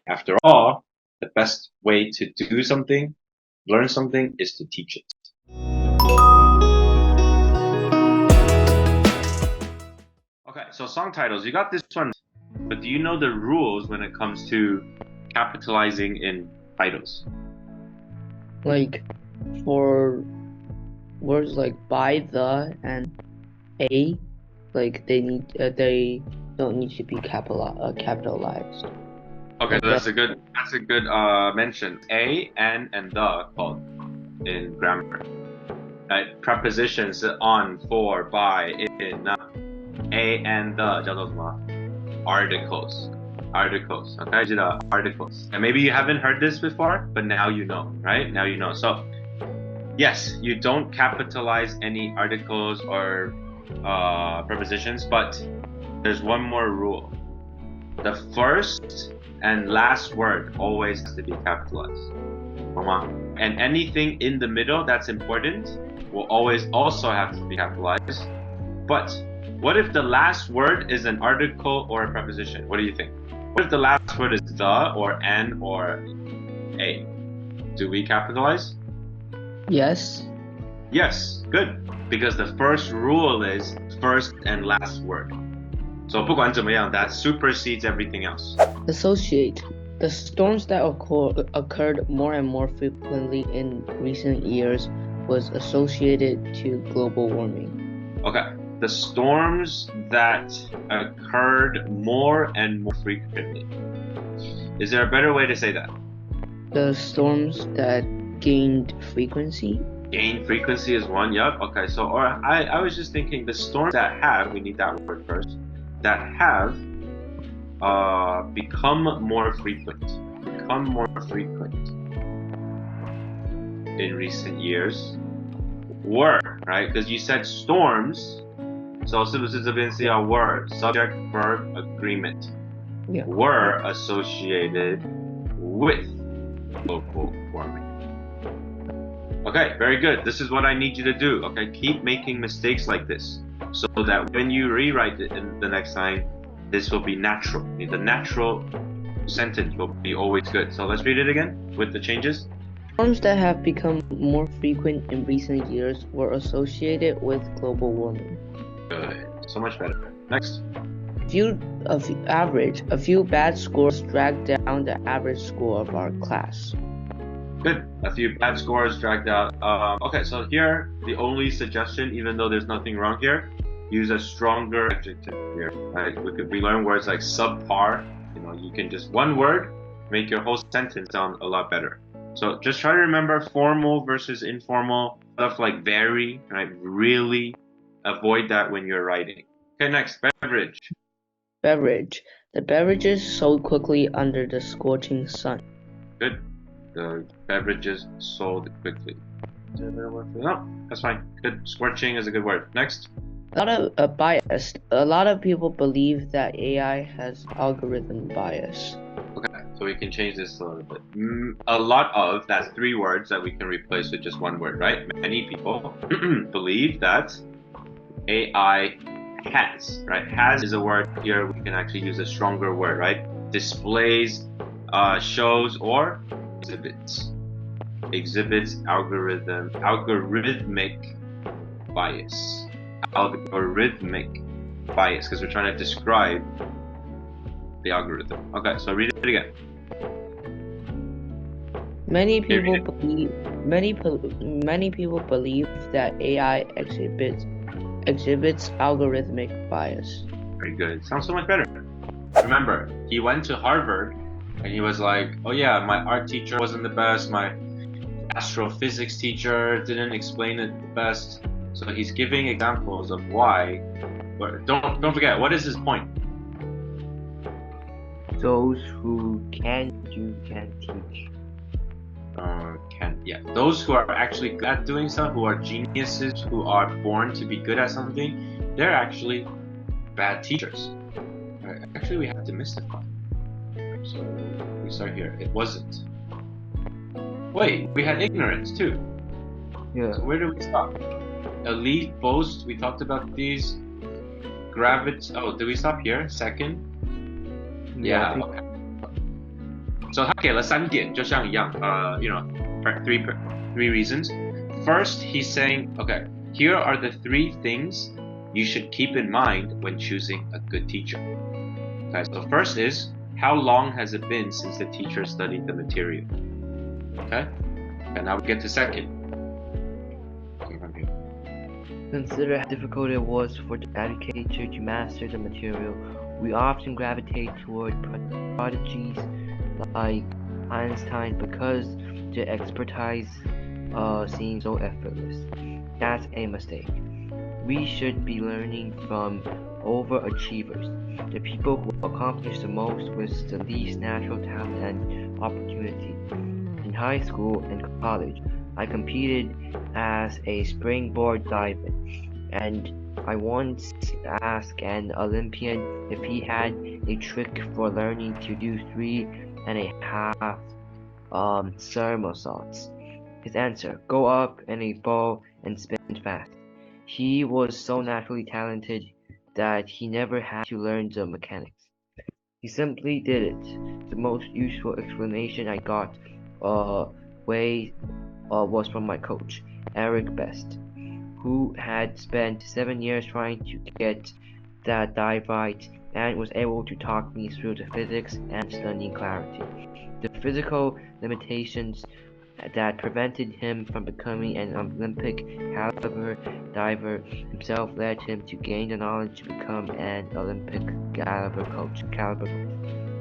After all, the best way to do something, learn something, is to teach it. Okay, so song titles, you got this one, but do you know the rules when it comes to capitalizing in titles? Like for words like by, the, and a, like they don't need to be capitalized. Okay, so that's a good mention. A, and the called in grammar. Right? Prepositions on, for, by, in, a and the 叫做什么 articles. Okay, 记得 articles. And maybe you haven't heard this before, but now you know, right? Now you know. So yes, you don't capitalize any articles or prepositions, but there's one more rule. The first and last word always has to be capitalized. And anything in the middle that's important will always also have to be capitalized. But what if the last word is an article or a preposition? What do you think? What if the last word is the or an or a? Do we capitalize? Yes. Yes, good. Because the first rule is first and last word. So 不管怎么样, that supersedes everything else. Associate. The storms that occurred more and more frequently in recent years was associated to global warming. Okay, the storms that occurred more and more frequently. Is there a better way to say that? The storms that gained frequency. Gain frequency is one, yep. Okay, so or I was just thinking the storms that have, we need that word first, that have become more frequent in recent years were, right? Because you said storms, so 是不是这边是要 were, subject verb agreement, yeah. Were associated with global warming. Okay, very good. This is what I need you to do. Okay, keep making mistakes like this so that when you rewrite it in the next time, this will be natural. The natural sentence will be always good. So let's read it again with the changes. Storms that have become more frequent in recent years were associated with global warming. Good. So much better. Next. A few bad scores dragged down the average score of our class. Good. A few bad scores dragged out. Okay, so here, the only suggestion, even though there's nothing wrong here, use a stronger adjective here. Right? We learn words like subpar. You can just one word make your whole sentence sound a lot better. So just try to remember formal versus informal, stuff like very, right? Really avoid that when you're writing. Okay, next, beverage. Beverage. The beverages sold quickly under the scorching sun. Good. The beverages sold quickly. No, that's fine. Good. Scorching is a good word. Next. A lot of bias. A lot of people believe that AI has algorithm bias. Okay, so we can change this a little bit. A lot of, that's three words that we can replace with just one word, right? Many people believe that AI has, right? Has is a word here. We can actually use a stronger word, right? Displays, shows, or exhibits. Exhibits algorithmic bias. Algorithmic bias, because we're trying to describe the algorithm. Okay, so read it again. Many people believe that AI exhibits algorithmic bias. Very good. Sounds so much better. Remember, he went to Harvard and he was like, oh yeah, my art teacher wasn't the best, my astrophysics teacher didn't explain it the best. So he's giving examples of why. But don't forget, what is his point? Those who can do can teach. Those who are actually good at doing stuff, who are geniuses, who are born to be good at something, they're actually bad teachers. Actually, we have to demystify. So we start here. It wasn't. Wait, we had ignorance too. Yeah. So where do we stop? Elite, boast, we talked about these. Gravity. Oh, did we stop here? Second? Yeah. Okay. So 他给了3点，就像一样three reasons. First, he's saying, okay, here are the 3 things you should keep in mind when choosing a good teacher. Okay, so first is, how long has it been since the teacher studied the material? Okay, and now we get to second. Consider how difficult it was for the educator to master the material. We often gravitate toward prodigies like Einstein because their expertise seems so effortless. That's a mistake. We should be learning from overachievers, the people who accomplish the most with the least natural talent and opportunity. In high school and college, I competed as a springboard diver, and I once asked an Olympian if he had a trick for learning to do 3.5 somersaults. His answer: go up in a ball and spin fast. He was so naturally talented that he never had to learn the mechanics. He simply did it. The most useful explanation I got was from my coach, Eric Best, who had spent 7 years trying to get that dive right and was able to talk me through the physics and stunning clarity. The physical limitations that prevented him from becoming an Olympic caliber diver himself led him to gain the knowledge to become an Olympic caliber coach.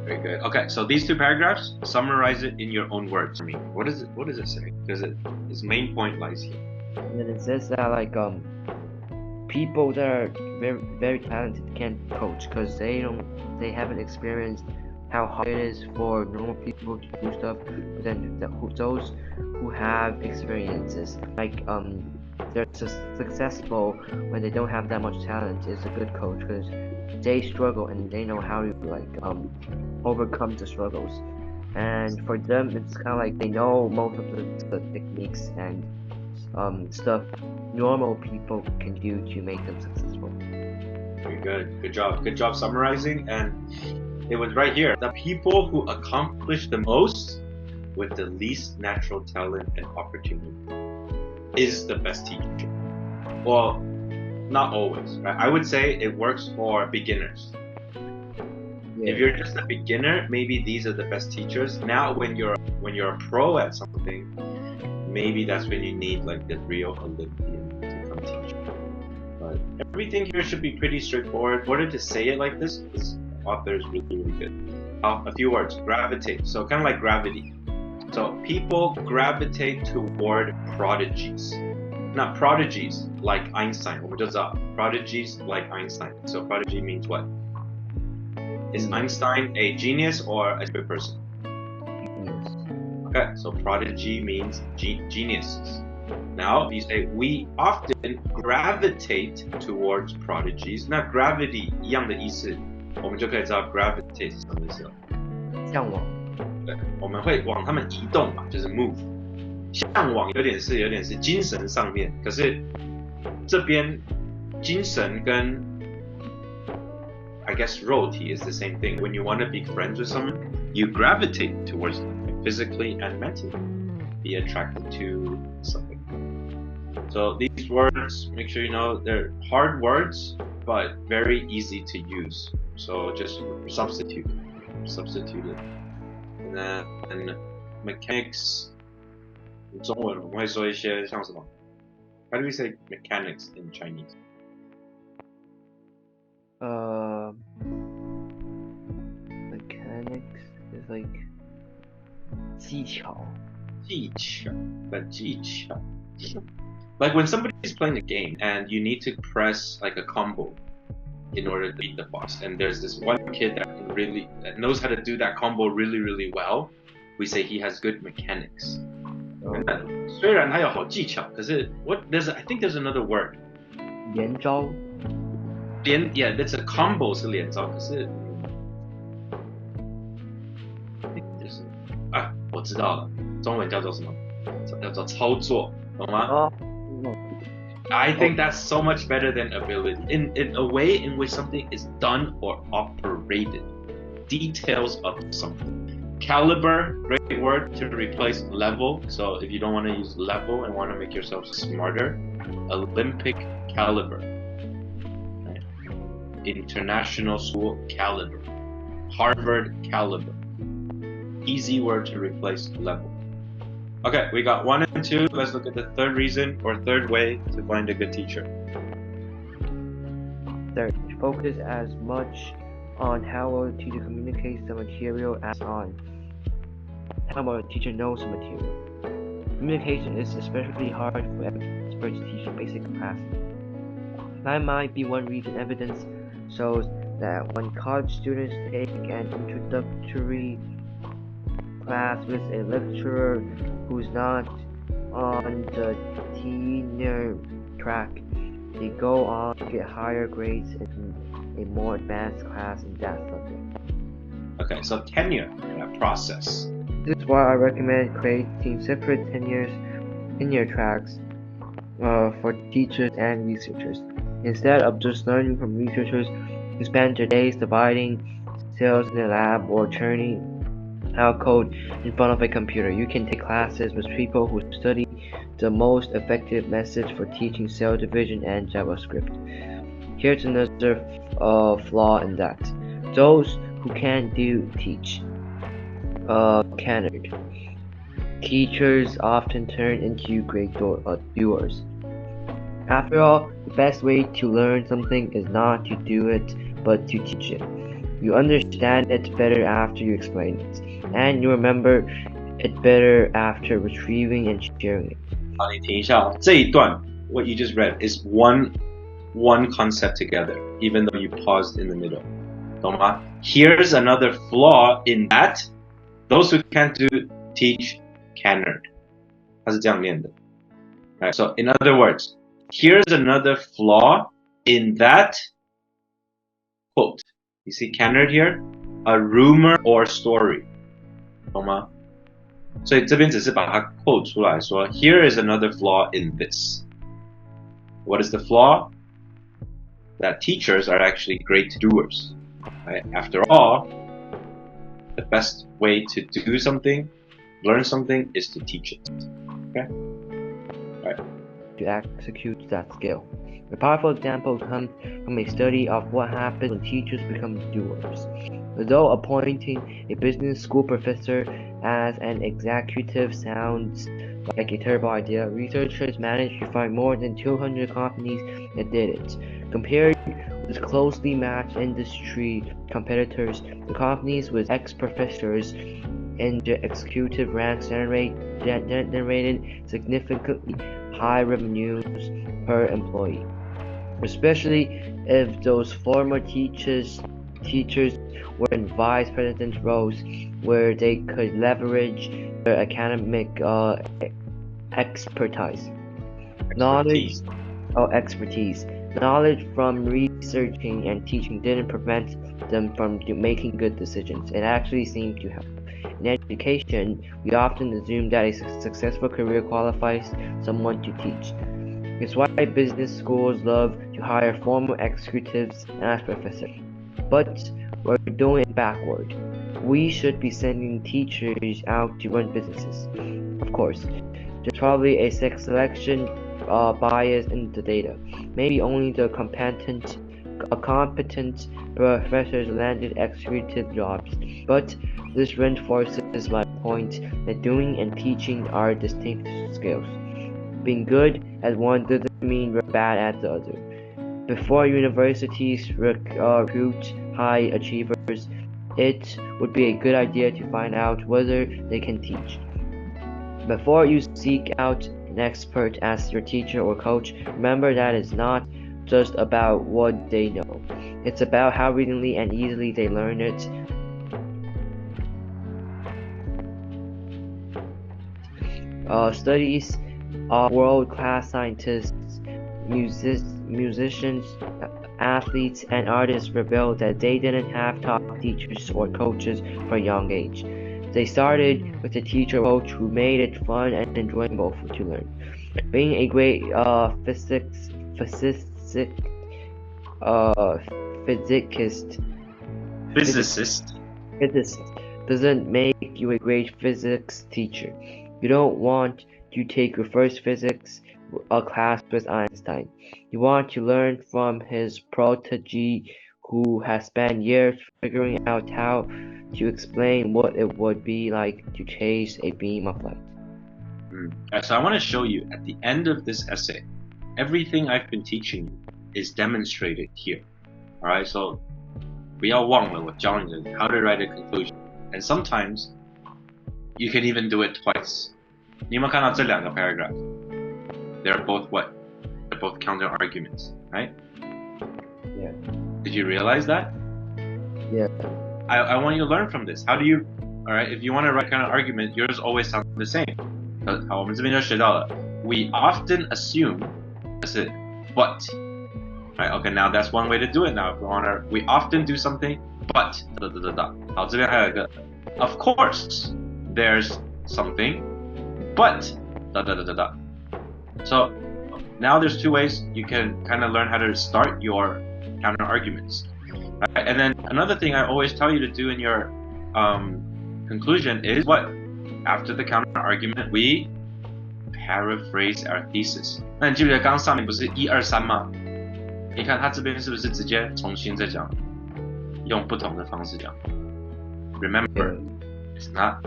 Very good. Okay, so these 2 paragraphs, summarize it in your own words. I mean, what does it say? Because its main point lies here. And then it says that people that are very, very talented can't coach because they haven't experienced how hard it is for normal people to do stuff. But then those who have experiences, they're successful when they don't have that much talent, is a good coach because they struggle and they know how to overcome the struggles. And for them, it's kind of like they know most of the techniques and stuff normal people can do to make them successful. Very good. Good job summarizing. And it was right here. The people who accomplish the most with the least natural talent and opportunity is the best teacher. Well, not always, right? I would say it works for beginners. Yeah. If you're just a beginner, maybe these are the best teachers. Now, when you're a pro at something, maybe that's when you need the real Olympian to come teach you. But everything here should be pretty straightforward. In order to say it like this author is really, really good. A few words: gravitate. So kind of like gravity. So people gravitate toward prodigies. Not prodigies like Einstein. 我们就知道 prodigies like Einstein. So prodigy means what? Is Einstein a genius or a stupid person? Genius. Okay, so prodigy means geniuses. Now, you say we often gravitate towards prodigies. 那 gravity 一样的意思，我们就可以知道 gravitate 是什么意思了。向往。对，我们会往他们移动嘛，就是 move。向往有点是精神上面，可是这边精神跟 I guess 肉体 is the same thing. When you want to be friends with someone, you gravitate towards them physically and mentally. Be attracted to something. So these words, make sure you know they're hard words, but very easy to use. So just substitute it. And then mechanics. 中文我们会说一些像什么 How do we say mechanics in Chinese? Mechanics is like 技巧 Like when somebody is playing a game and you need to press like a combo in order to beat the boss, and there's this one kid that knows how to do that combo really, really well, we say he has good mechanics. 虽然他有好技巧，可是I think there's another word. 连招。Yeah, that's a combo 是连招，可是就是我知道了，中文叫做什么？叫做操作，懂吗？I think that's so much better than ability. In a way in which something is done or operated, details of something. Caliber, great word to replace level. So if you don't want to use level and want to make yourself smarter, Olympic caliber, right? International school caliber, Harvard caliber. Easy word to replace level. Okay, we got 1 and 2. Let's look at the third reason or third way to find a good teacher. Third, focus as much on how well the teacher communicates the material as on how well the teacher knows the material. Communication is especially hard for experts teaching basic classes. That might be one reason. Evidence shows that when college students take an introductory class with a lecturer who's not on the tenure track, they go on to get higher grades in a more advanced class in that subject. Okay, so tenure process. This is why I recommend creating separate tenure tracks for teachers and researchers. Instead of just learning from researchers who spend their days dividing cells in the lab or churning out code in front of a computer, you can take classes with people who study the most effective methods for teaching cell division and JavaScript. Here's another flaw in that. Those who can teach cannot. Teachers often turn into great doers. After all, the best way to learn something is not to do it, but to teach it. You understand it better after you explain it, and you remember it better after retrieving and sharing it. 好，你停一下哦。这一段 what you just read is one concept together, even though you paused in the middle. 懂吗？ Here's another flaw in that. Those who can't teach cannot. 它是这样念的。Right, so in other words, here's another flaw in that quote. You see cannot here? A rumor or story. 懂吗？所以这边只是把它 quote 出来说 Here is another flaw in this. What is the flaw? That teachers are actually great doers. Right? After all, the best way to do something, learn something, is to teach it. Okay? Right. To execute that skill. A powerful example comes from a study of what happens when teachers become doers. Although appointing a business school professor as an executive sounds like a terrible idea, researchers managed to find more than 200 companies that did it. Compared with closely matched industry competitors, the companies with ex-professors in the executive ranks generated significantly high revenues per employee, especially if those former teachers were in vice president roles where they could leverage their academic expertise. Knowledge from researching and teaching didn't prevent them from making good decisions. It actually seemed to help. In education, we often assume that a successful career qualifies someone to teach. It's why business schools love to hire former executives as professors. But we're doing it backward. We should be sending teachers out to run businesses. Of course, there's probably a selection bias in the data. Maybe only the competent professors landed executive jobs. But this reinforces my point that doing and teaching are distinct skills. Being good at one doesn't mean we're bad at the other. Before universities recruit high achievers, it would be a good idea to find out whether they can teach. Before you seek out an expert as your teacher or coach, remember that it's not just about what they know. It's about how readily and easily they learn it. Studies of world-class scientists, musicians, athletes, and artists revealed that they didn't have top teachers or coaches from a young age. They started with a teacher or coach who made it fun and enjoyable to learn. Being a great physicist doesn't make you a great physics teacher. You don't want to take your first physics class with Einstein. You want to learn from his protege who has spent years figuring out how to explain what it would be like to chase a beam of light. So I want to show you at the end of this essay, everything I've been teaching you is demonstrated here. Alright, so 不要忘了我教你的 how to write a conclusion. And sometimes you can even do it twice. 你有没有看到这两个 paragraph? They're both what? They're both counter arguments, right? Yeah. Did you realize that? Yeah. I want you to learn from this. How do you, alright, if you want to write counter argument, yours always sound the same. 好，我们这边就学到了 we often assume 是 but. Right, okay, now that's one way to do it now. If we want to, we often do something, but 好，这边还有一个 of course there's something, but So now there's two ways you can kind of learn how to start your counter arguments. Right? And then another thing I always tell you to do in your conclusion is what? After the counter argument, we paraphrase our thesis. 那你记不记得刚刚上面不是1、2、3吗？你看他这边是不是直接重新再讲，用不同的方式讲 ？Remember, it's not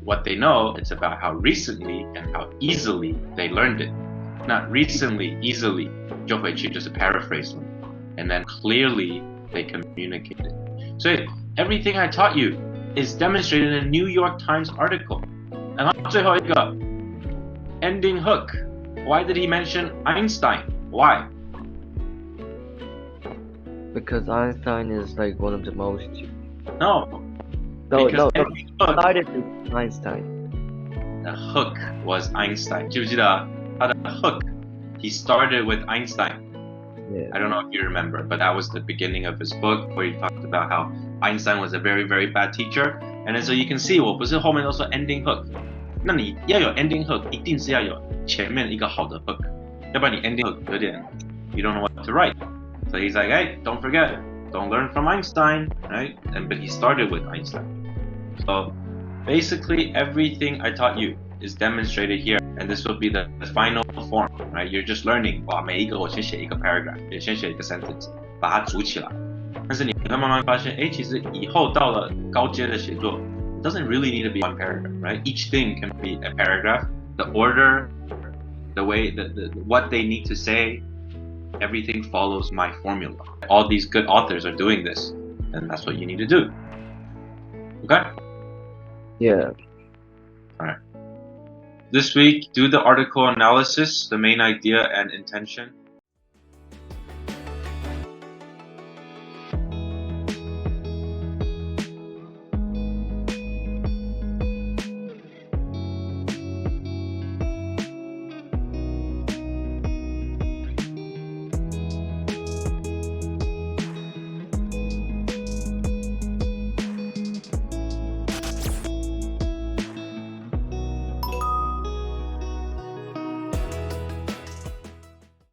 what they know, it's about how recently and how easily they learned it. Not recently, easily 就回去就是 paraphrase 了 and then clearly they communicate it. So everything I taught you is demonstrated in a New York Times article. 然后最后一个 ending hook. Why did he mention Einstein? Why? Because Einstein is like one of the most. No. Started with Einstein. The hook was Einstein. 记不记得他的 hook? He started with Einstein. Yeah. I don't know if you remember, but that was the beginning of his book where he talked about how Einstein was a very, very bad teacher. And then so you can see, 我不是后面都说 ending hook. 那你要有 ending hook, 一定是要有前面一个好的 hook. 要不然你 ending hook 有点 you don't know what to write. So he's like, hey, don't forget, don't learn from Einstein, right? But he started with Einstein. So basically everything I taught you is demonstrated here, and this will be the final form, right? You're just learning. 哇，每一个我先写一个 paragraph， 也先写一个 sentence， 把它组起来。但是你会慢慢发现，其实以后到了高阶的写作 it doesn't really need to be one paragraph, right? Each thing can be a paragraph. The order, the way, the what they need to say, everything follows my formula. All these good authors are doing this, and that's what you need to do. Okay? Yeah. Alright. This week, do the article analysis, the main idea and intention.